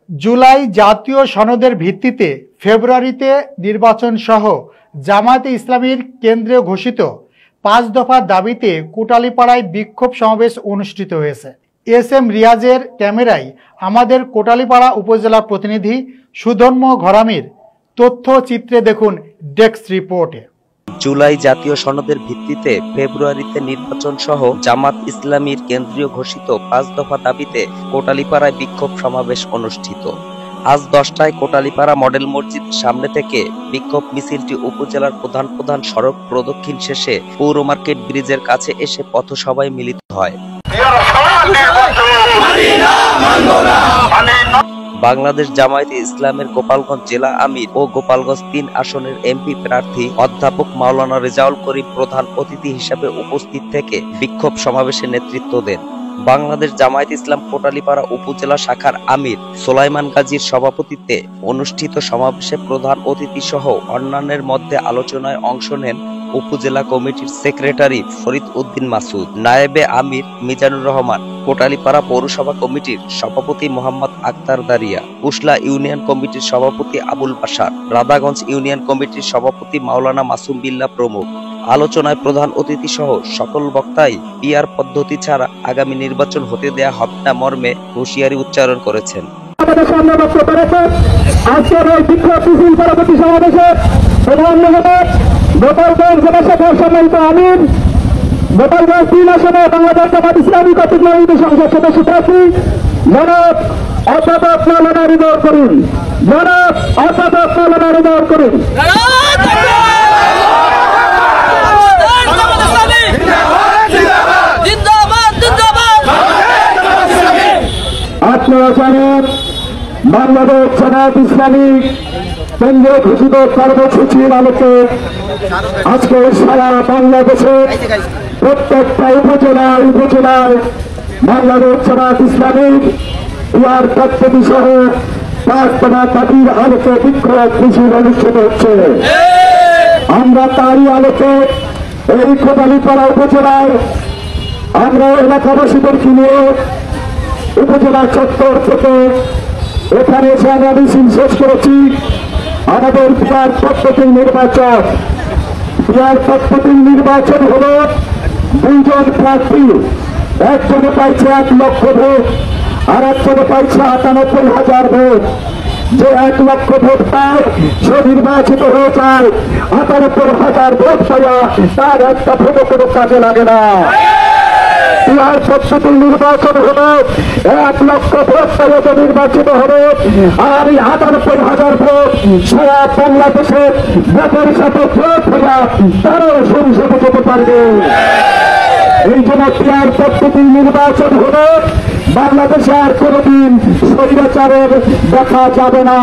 জুলাই জাতীয় সনদের ভিত্তিতে ফেব্রুয়ারিতে নির্বাচন সহ জামায়াতে ইসলামীর কেন্দ্রীয় ঘোষিত ৫ দফা দাবিতে কোটালীপাড়ায় বিক্ষোভ সমাবেশ অনুষ্ঠিত হয়েছে। এস এম রিয়াজের ক্যামেরায় আমাদের কোটালীপাড়া উপজেলা প্রতিনিধি সুধন্ম ঘরামির তথ্যচিত্রে দেখুন ডেস্ক রিপোর্টে। জুলাই জাতীয় সনদের ভিত্তিতে ফেব্রুয়ারিতে নির্বাচন সহ জামাত ইসলামীর কেন্দ্রীয় ঘোষিত ৫ দফা দাবিতে কোটালীপাড়ায় বিক্ষোভ সমাবেশ অনুষ্ঠিত। আজ ১০টায় কোটালীপাড়া মডেল মসজিদ সামনে থেকে বিক্ষোভ মিছিলটি উপজেলার প্রধান সড়ক প্রদক্ষিণ শেষে পৌর মার্কেট ব্রিজের কাছে এসে পথসভায় মিলিত হয়। বাংলাদেশ জামায়াতে ইসলামের গোপালগঞ্জ জেলা আমির ও গোপালগঞ্জ ৩ আসনের এমপি প্রার্থী অধ্যাপক মাওলানা রেজাউল করিম প্রধান অতিথি হিসেবে উপস্থিত থেকে বিক্ষোভ সমাবেশে নেতৃত্ব দেন। বাংলাদেশ জামায়াতে ইসলাম কোটালীপাড়া উপজেলা শাখার আমির সোলাইমান গাজীর সভাপতিত্বে অনুষ্ঠিত সমাবেশে প্রধান অতিথি সহ অন্যান্যের মধ্যে আলোচনায় অংশ নেন উপজেলা কমিটির সেক্রেটারি ফরিদ উদ্দিন মাসুদ, নায়েবে আমির মিজানুর রহমান, কোটালীপাড়া পৌরসভা কমিটির সভাপতি মোহাম্মদ আক্তার দারিয়া, কুশলা ইউনিয়ন কমিটির সভাপতি আবুল বাশার, রাধাগঞ্জ ইউনিয়ন কমিটির সভাপতি মাওলানা মাসুম বিল্লাহ প্রমুখ। আলোচনায় প্রধান অতিথি সহ সকল বক্তাই পিআর পদ্ধতি ছাড়া আগামী নির্বাচন হতে দেয়া হবে না মর্মে হুঁশিয়ারি উচ্চারণ করেছেন। গোপালগঞ্জ জেলা শাখার সম্মানিত আমির, গোপালগঞ্জ ৩ আসনে বাংলাদেশ জামাত ইসলামী কর্তৃক মনোনীত সংসদ সদস্য প্রার্থী জনাব অধ্যাপক মাওলানা রেজাউল করিম, জনাব অধ্যাপক মাওলানা রেজাউল করিম। আপনারা জানেন বাংলাদেশ জামাত ইসলামী কেন্দ্রীয় ঘোষিত কর্মসূচির আলোকে আজকে সারা বাংলাদেশের প্রত্যেকটা উপজেলায় বাংলাদেশ জামাত ইসলামীর পিআর পদ্ধতি সহ ৫ দফা দাবির আলোকে বিক্ষোভ মিছিল অনুষ্ঠিত হচ্ছে। আমরা তারই আলোকে এই কোটালীপাড়া উপজেলায় আমরা এলাকাবাসীদেরকে নিয়ে উপজেলা চত্বর থেকে এখানে এসে আমরা মিছিল শেষ করেছি। আমাদের পিআর পদ্ধতির নির্বাচন হল ২ জন প্রার্থী, একজনে পাইছে ১ লক্ষ ভোট আর একজনে পাইছে ৯৮,০০০ ভোট। যে ১ লক্ষ ভোট পায় সে নির্বাচিত হয়ে যায়, ৯৮,০০০ ভোট পাওয়া তার একটা ভোটও কোনো কাজে লাগে না। পিআর পদ্ধতির নির্বাচন হলো ১ লক্ষ ভোট পাইতে নির্বাচিত হবে, আর এই ৯৮,০০০ ভোট সারা বাংলাদেশের ভোটের সাথে ভোট হইয়া তারাও সংসদে যেতে পারবে। এই জন্য পিআর পদ্ধতির নির্বাচন হলো বাংলাদেশে আর কোনদিন স্বৈরাচারের দেখা যাবে না।